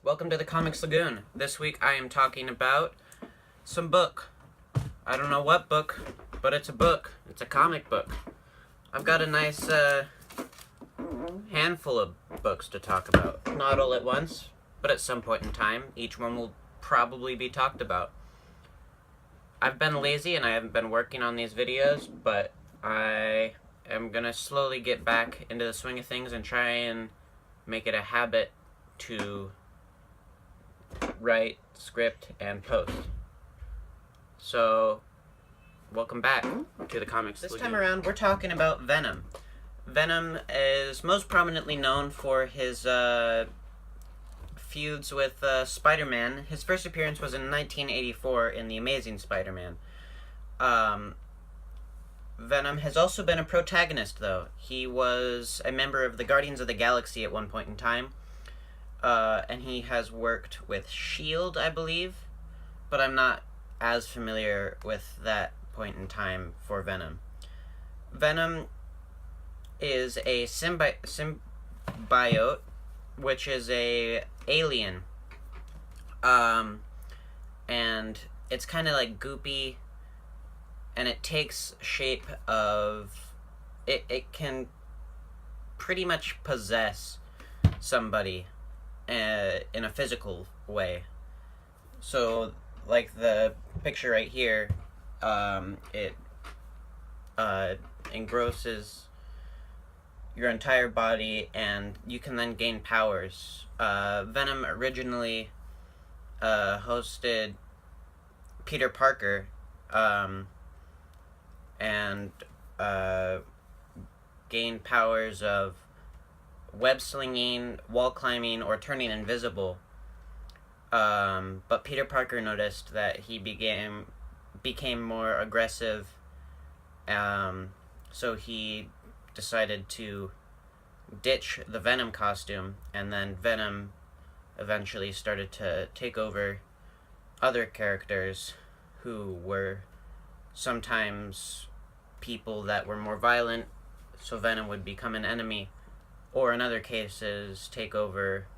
Welcome to the Comics Lagoon. This week I am talking about some book. I don't know what book, but it's a book. It's a comic book. I've got a nice handful of books to talk about. Not all at once, but at some point in time, each one will probably be talked about. I've been lazy and I haven't been working on these videos, but I am gonna slowly get back into the swing of things and try and make it a habit to write, script, and post. So, welcome back to the Comics Lagoon. This time around, we're talking about Venom. Venom is most prominently known for his feuds with Spider-Man. His first appearance was in 1984 in The Amazing Spider-Man. Venom has also been a protagonist, though. He was a member of the Guardians of the Galaxy at one point in time. And he has worked with S.H.I.E.L.D., I believe, but I'm not as familiar with that point in time for Venom. Venom is a symbiote, which is a alien. And it's kind of like goopy, and it takes shape of... It can pretty much possess somebody in a physical way. So, like the picture right here, it engrosses your entire body, and you can then gain powers. Venom originally hosted Peter Parker, and gained powers of web slinging, wall climbing, or turning invisible. But Peter Parker noticed that he became more aggressive, so he decided to ditch the Venom costume, and then Venom eventually started to take over other characters who were sometimes people that were more violent, so Venom would become an enemy, or in other cases take over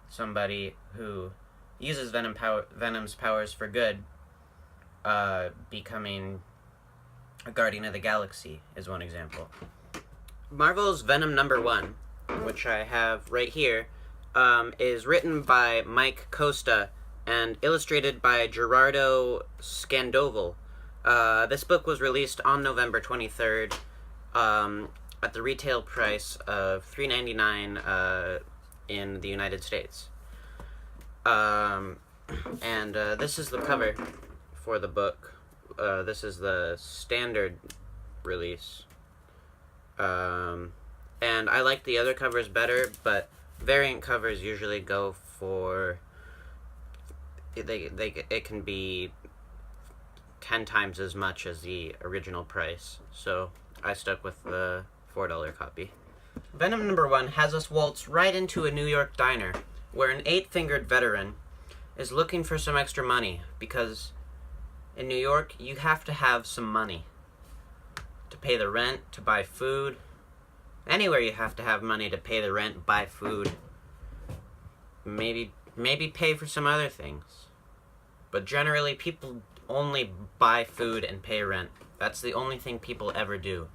somebody who uses Venom's powers for good, becoming a Guardian of the Galaxy is one example. Marvel's Venom #1, which I have right here, is written by Mike Costa and illustrated by Gerardo Scandoval. This book was released on November 23rd, at the retail price of $3.99 in the United States. This is the cover for the book. This is the standard release. And I like the other covers better, but variant covers usually go for... It can be 10 times as much as the original price, so I stuck with the $4 copy. Venom #1 has us waltz right into a New York diner, where an 8-fingered veteran is looking for some extra money, because in New York, you have to have some money to pay the rent, to buy food. Anywhere you have to have money to pay the rent, buy food, maybe pay for some other things. But generally, people only buy food and pay rent. That's the only thing people ever do.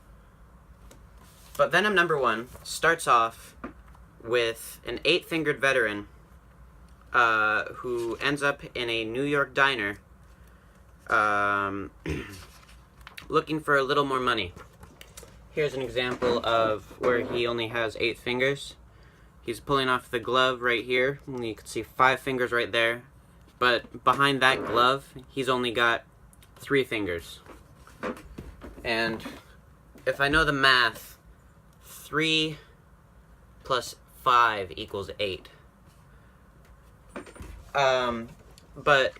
But Venom #1 starts off with an 8-fingered veteran who ends up in a New York diner looking for a little more money. Here's an example of where he only has 8 fingers. He's pulling off the glove right here, and you can see 5 fingers right there. But behind that glove, he's only got 3 fingers. And if I know the math, 3 plus 5 equals 8. But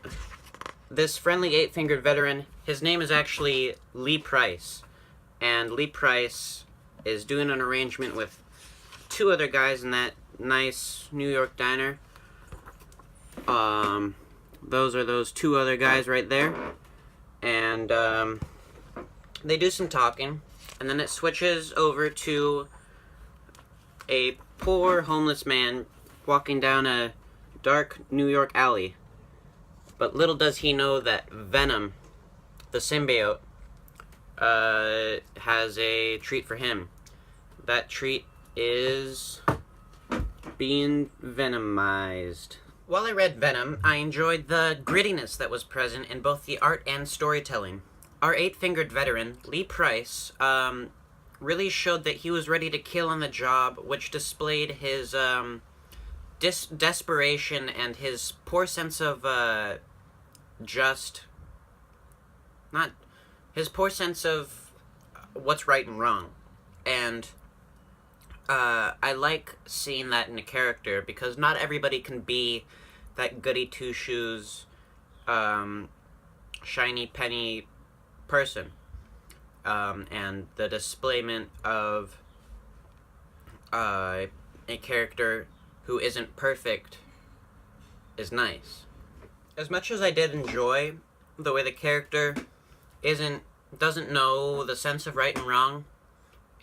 this friendly 8-fingered veteran, his name is actually Lee Price. And Lee Price is doing an arrangement with 2 other guys in that nice New York diner. Those are those 2 other guys right there. And they do some talking, and then it switches over to a poor homeless man walking down a dark New York alley. But little does he know that Venom, the symbiote, has a treat for him. That treat is being venomized. While I read Venom, I enjoyed the grittiness that was present in both the art and storytelling. Our eight-fingered veteran, Lee Price, really showed that he was ready to kill on the job, which displayed his desperation and his poor sense of his poor sense of what's right and wrong. And I like seeing that in a character, because not everybody can be that goody two-shoes, shiny penny person. And the displayment of a character who isn't perfect is nice. As much as I did enjoy the way the character doesn't know the sense of right and wrong,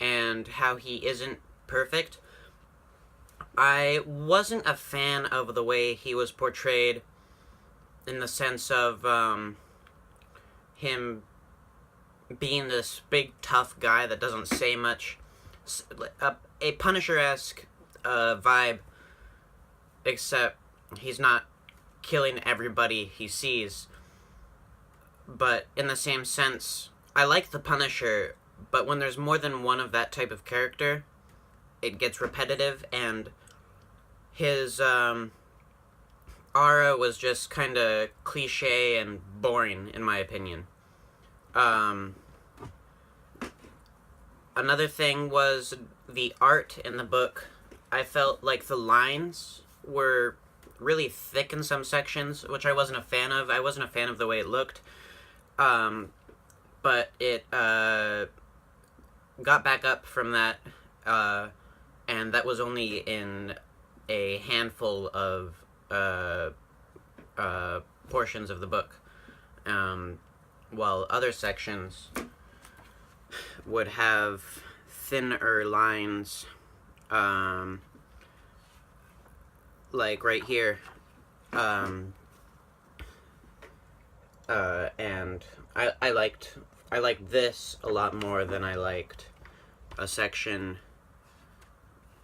and how he isn't perfect, I wasn't a fan of the way he was portrayed, in the sense of him being this big tough guy that doesn't say much, a Punisher-esque vibe, except he's not killing everybody he sees. But in the same sense, I like the Punisher, but when there's more than one of that type of character, it gets repetitive, and his aura was just kind of cliche and boring, in my opinion. Another thing was the art in the book. I felt like the lines were really thick in some sections, which I wasn't a fan of. I wasn't a fan of the way it looked. But it got back up from that, and that was only in a handful of portions of the book, while other sections would have thinner lines, like right here, and I liked this a lot more than I liked a section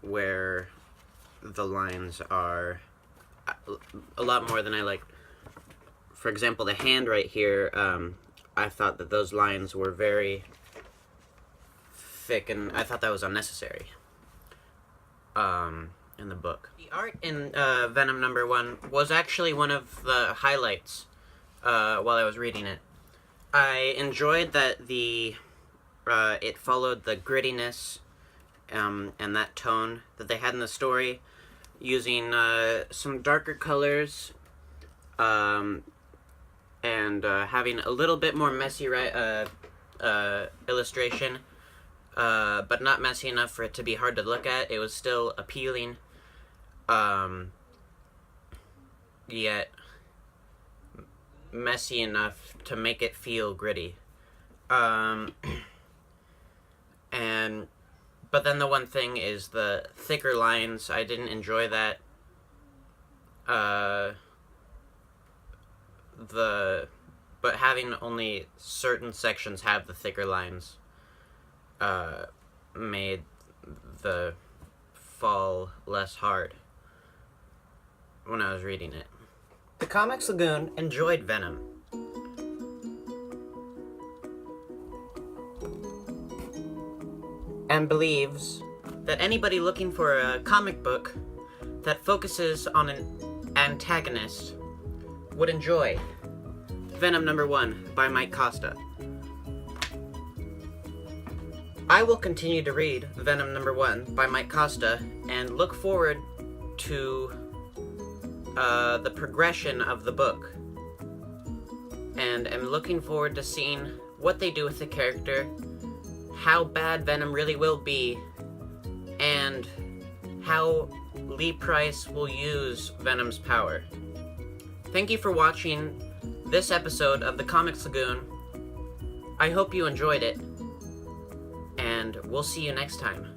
where the lines are a lot more than I liked. For example, the hand right here, I thought that those lines were very thick, and I thought that was unnecessary in the book. The art in Venom #1 was actually one of the highlights while I was reading it. I enjoyed that it followed the grittiness and that tone that they had in the story, using some darker colors, and having a little bit more messy illustration, but not messy enough for it to be hard to look at. It was still appealing, yet messy enough to make it feel gritty. But then the one thing is the thicker lines. I didn't enjoy that. But having only certain sections have the thicker lines made the fall less hard when I was reading it. The Comics Lagoon enjoyed Venom. And believes that anybody looking for a comic book that focuses on an antagonist would enjoy Venom #1 by Mike Costa. I will continue to read Venom #1 by Mike Costa and look forward to the progression of the book, and am looking forward to seeing what they do with the character, how bad Venom really will be, and how Lee Price will use Venom's power. Thank you for watching this episode of the Comics Lagoon. I hope you enjoyed it, and we'll see you next time.